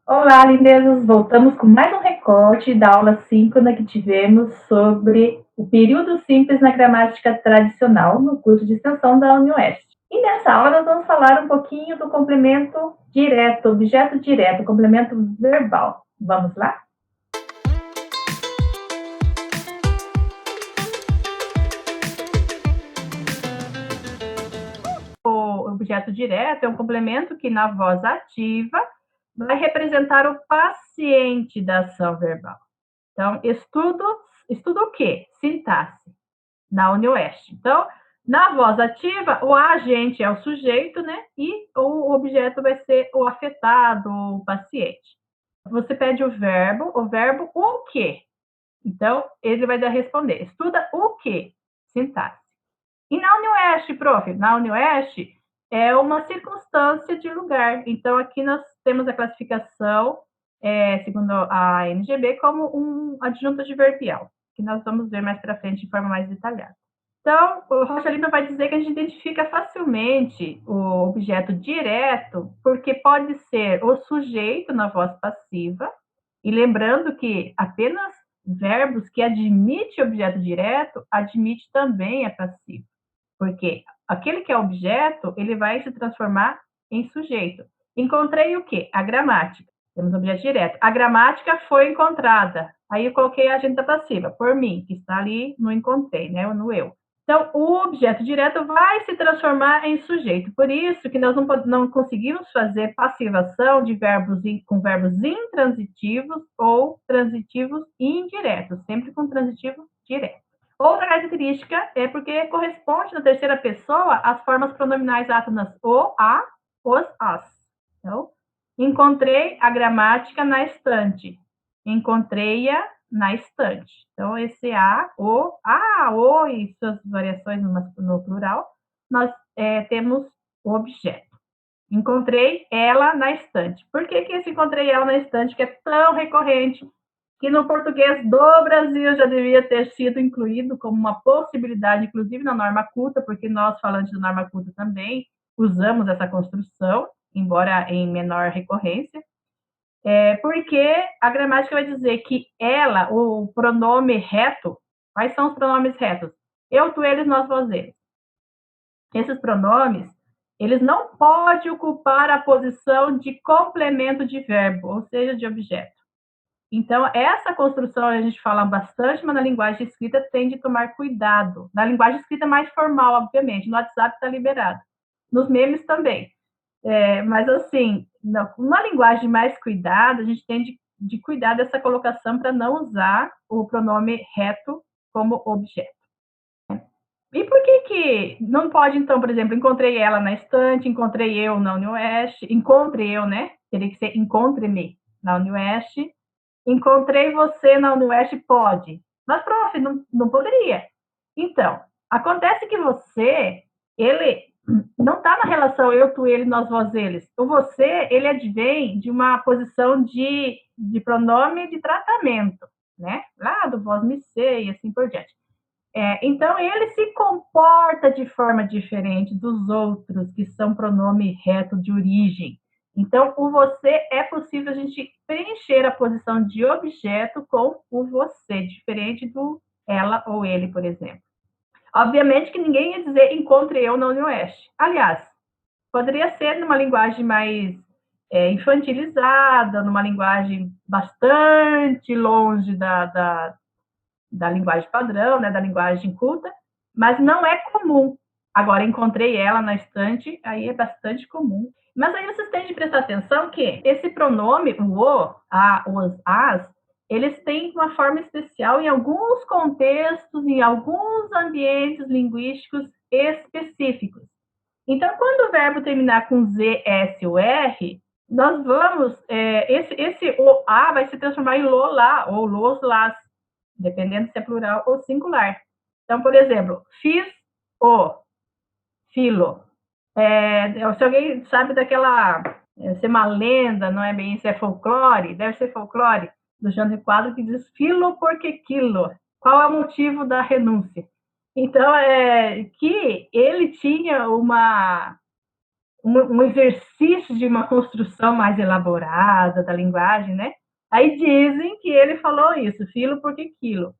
Olá, lindezas! Voltamos com mais um recorte da aula síncrona que tivemos sobre o período simples na gramática tradicional no curso de extensão da UniOeste. E nessa aula nós vamos falar um pouquinho do complemento direto, objeto direto, complemento verbal. Vamos lá? O objeto direto é um complemento que na voz ativa vai representar o paciente da ação verbal. Então, estudo o quê? Sintaxe, na UniOeste. Então, na voz ativa, o agente é o sujeito, né? E o objeto vai ser o afetado, o paciente. Você pede o verbo o quê? Então, ele vai responder. Estuda o quê? Sintaxe. E na UniOeste, prof? Na UniOeste é uma circunstância de lugar. Então, aqui nós temos a classificação, segundo a NGB, como um adjunto adverbial, que nós vamos ver mais para frente de forma mais detalhada. Então, o Rocha Lima vai dizer que a gente identifica facilmente o objeto direto, porque pode ser o sujeito na voz passiva, e lembrando que apenas verbos que admitem objeto direto, admite também a passiva. Porque aquele que é objeto, ele vai se transformar em sujeito. Encontrei o quê? A gramática. Temos objeto direto. A gramática foi encontrada. Aí eu coloquei a agente passiva, por mim, que está ali no encontrei, né? No eu. Então, o objeto direto vai se transformar em sujeito. Por isso que nós não conseguimos fazer passivação de verbos com verbos intransitivos ou transitivos indiretos, sempre com transitivo direto. Outra característica é porque corresponde na terceira pessoa às formas pronominais átonas o, a, os, as. Então, encontrei a gramática na estante. Encontrei-a na estante. Então, esse o e suas variações no plural, nós temos o objeto. Encontrei ela na estante. Por que esse encontrei ela na estante, que é tão recorrente, que no português do Brasil já devia ter sido incluído como uma possibilidade, inclusive na norma culta, porque nós, falantes da norma culta, também usamos essa construção, embora em menor recorrência, porque a gramática vai dizer que ela, o pronome reto, quais são os pronomes retos? Eu, tu, eles, nós, vós, eles. Esses pronomes, eles não podem ocupar a posição de complemento de verbo, ou seja, de objeto. Então, essa construção a gente fala bastante, mas na linguagem escrita tem de tomar cuidado. Na linguagem escrita mais formal, obviamente. No WhatsApp está liberado. Nos memes também. Mas, assim, numa linguagem mais cuidada, a gente tem de cuidar dessa colocação para não usar o pronome reto como objeto. E por que não pode, então, por exemplo, encontrei ela na estante, encontrei eu na UniOeste, encontre eu, né? Teria que ser encontre-me na UniOeste. Encontrei você na UniOeste, pode. Mas, prof, não poderia. Então, acontece que você, ele não está na relação eu, tu, ele, nós, vós, eles. O você, ele advém de uma posição de pronome de tratamento, né? Lá do vós, me sei, e assim por diante. Então, ele se comporta de forma diferente dos outros, que são pronome reto de origem. Então, o você é possível a gente preencher a posição de objeto com o você, diferente do ela ou ele, por exemplo. Obviamente que ninguém ia dizer encontre eu na UniOeste. Aliás, poderia ser numa linguagem mais infantilizada, numa linguagem bastante longe da linguagem padrão, né, da linguagem culta, mas não é comum. Agora, encontrei ela na estante, aí é bastante comum. Mas aí vocês têm de prestar atenção que esse pronome, o, a, os, as, eles têm uma forma especial em alguns contextos, em alguns ambientes linguísticos específicos. Então, quando o verbo terminar com Z, S ou R, nós vamos, esse o, a vai se transformar em lo, lá, ou los, las, dependendo se é plural ou singular. Então, por exemplo, fiz o filo. Se alguém sabe daquela, ser uma lenda, não é bem isso, é folclore, deve ser folclore, do Jânio Quadro, que diz filo porque quilo. Qual é o motivo da renúncia? Então, que ele tinha um exercício de uma construção mais elaborada da linguagem, né? Aí dizem que ele falou isso, filo porque quilo.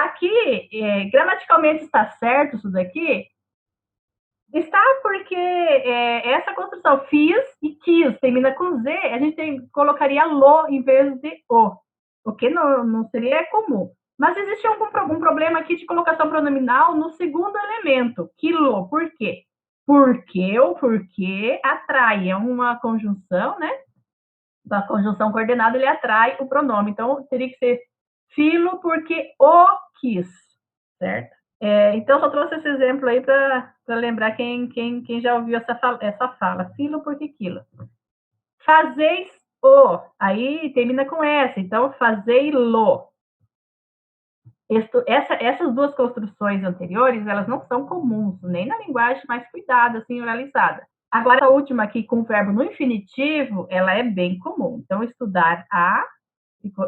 Aqui, gramaticalmente está certo isso daqui? Está porque essa construção fiz e quis, termina com Z, a gente colocaria lo em vez de o que não seria comum. Mas existe algum problema aqui de colocação pronominal no segundo elemento, quilo. Por quê? Porque ou porque atrai, é uma conjunção, né? Da conjunção coordenada, ele atrai o pronome. Então, teria que ser filo porque o quis, certo? Então, só trouxe esse exemplo aí para lembrar quem já ouviu essa fala. Filo porque quilo. Fazeis o. Aí termina com S. Então, fazei-lo. Essas duas construções anteriores, elas não são comuns, nem na linguagem mais cuidada, assim, oralizada. Agora, a última aqui, com o verbo no infinitivo, ela é bem comum. Então, estudar a,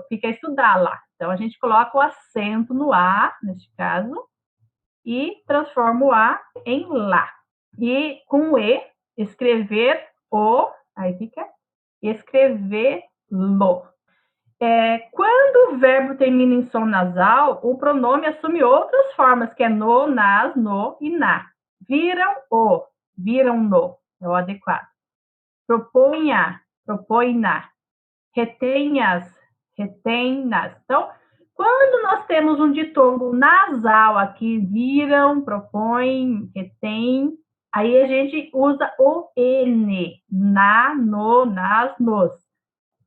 fica estudar lá. Então, a gente coloca o acento no A, neste caso, e transforma o A em lá. E com o E, escrever o, aí fica escrever-lo. Quando o verbo termina em som nasal, o pronome assume outras formas, que é no, nas, no e na. Viram-no, é o adequado. Proponha, propõe-na. Retenhas, retém-nas. Então, quando nós temos um ditongo nasal aqui, viram, propõem, retém, aí a gente usa o N, na, no, nas, nos.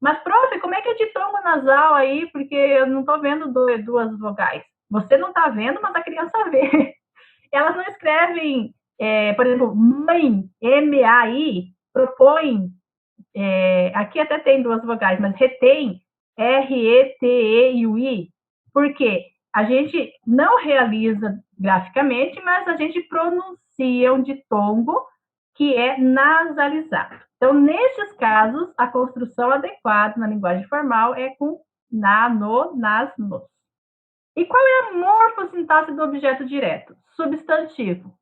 Mas, prof, como é que é ditongo nasal aí? Porque eu não estou vendo duas vogais. Você não está vendo, mas a criança vê. Elas não escrevem, por exemplo, mãe, M-A-I, propõe, aqui até tem duas vogais, mas retém, R-E-T-E-I-U-I. Por quê? A gente não realiza graficamente, mas a gente pronuncia um ditongo que é nasalizado. Então, nesses casos, a construção adequada na linguagem formal é com na, no, nas, nos. E qual é a morfossintaxe do objeto direto? Substantivo.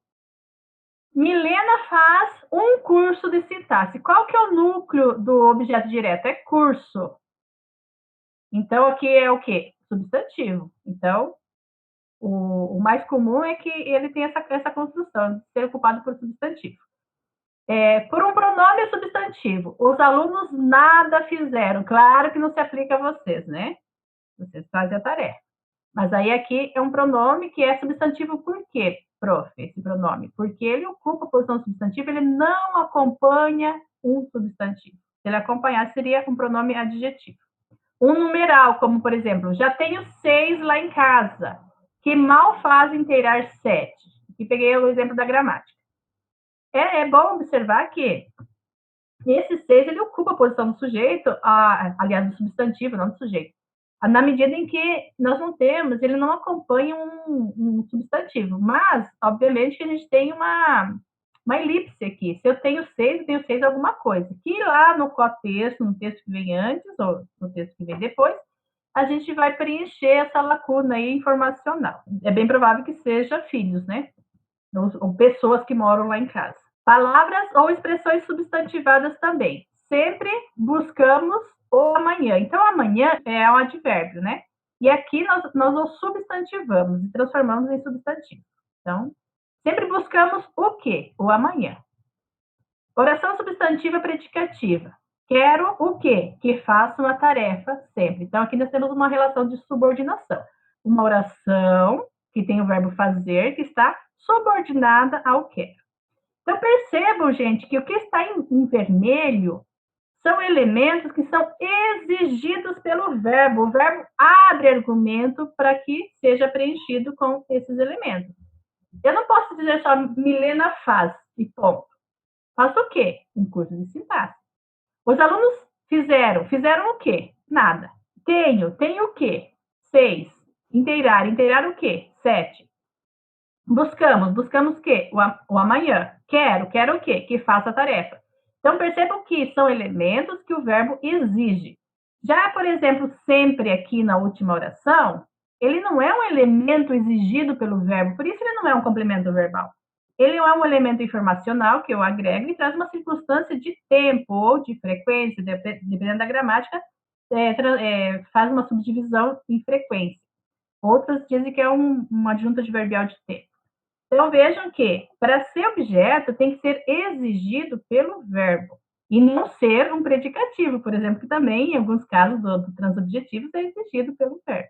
Milena faz um curso de sintaxe. Qual que é o núcleo do objeto direto? É curso. Então, aqui é o quê? Substantivo. Então, o mais comum é que ele tenha essa construção, de ser ocupado por substantivo. Por um pronome substantivo, os alunos nada fizeram. Claro que não se aplica a vocês, né? Vocês fazem a tarefa. Mas aí aqui é um pronome que é substantivo por quê, prof, esse pronome? Porque ele ocupa a posição substantiva, ele não acompanha um substantivo. Se ele acompanhar, seria um pronome adjetivo. Um numeral, como por exemplo, já tenho 6 lá em casa, que mal faz inteirar 7. Aqui peguei o exemplo da gramática. É bom observar que esse 6, ele ocupa a posição do sujeito, aliás, do substantivo, não do sujeito, na medida em que nós não temos, ele não acompanha um substantivo. Mas, obviamente, que a gente tem uma elipse aqui. Se eu tenho 6, eu tenho 6 alguma coisa. Que lá no contexto, no texto que vem antes, ou no texto que vem depois, a gente vai preencher essa lacuna aí informacional. É bem provável que seja filhos, né? Ou pessoas que moram lá em casa. Palavras ou expressões substantivadas também. Sempre buscamos o amanhã. Então, amanhã é um advérbio, né? E aqui nós o substantivamos e transformamos em substantivo. Então, sempre buscamos o quê? O amanhã. Oração substantiva predicativa. Quero o quê? Que faça uma tarefa sempre. Então, aqui nós temos uma relação de subordinação. Uma oração que tem o verbo fazer, que está subordinada ao quero. Então, percebam, gente, que o que está em vermelho são elementos que são exigidos pelo verbo. O verbo abre argumento para que seja preenchido com esses elementos. Eu não posso dizer só Milena faz e ponto. Faz o quê? Um curso de sintaxe. Os alunos fizeram o quê? Nada. Tenho o quê? 6. Inteirar o quê? 7. Buscamos o quê? O amanhã. Quero o quê? Que faça a tarefa. Então, percebam que são elementos que o verbo exige. Já, por exemplo, sempre aqui na última oração, ele não é um elemento exigido pelo verbo, por isso ele não é um complemento verbal. ele é um elemento informacional que eu agrego e traz uma circunstância de tempo ou de frequência, dependendo da gramática, faz uma subdivisão em frequência. Outras dizem que é uma adjunta adverbial de tempo. Então, vejam que, para ser objeto, tem que ser exigido pelo verbo, e não ser um predicativo, por exemplo, que também, em alguns casos do transobjetivo, é exigido pelo verbo.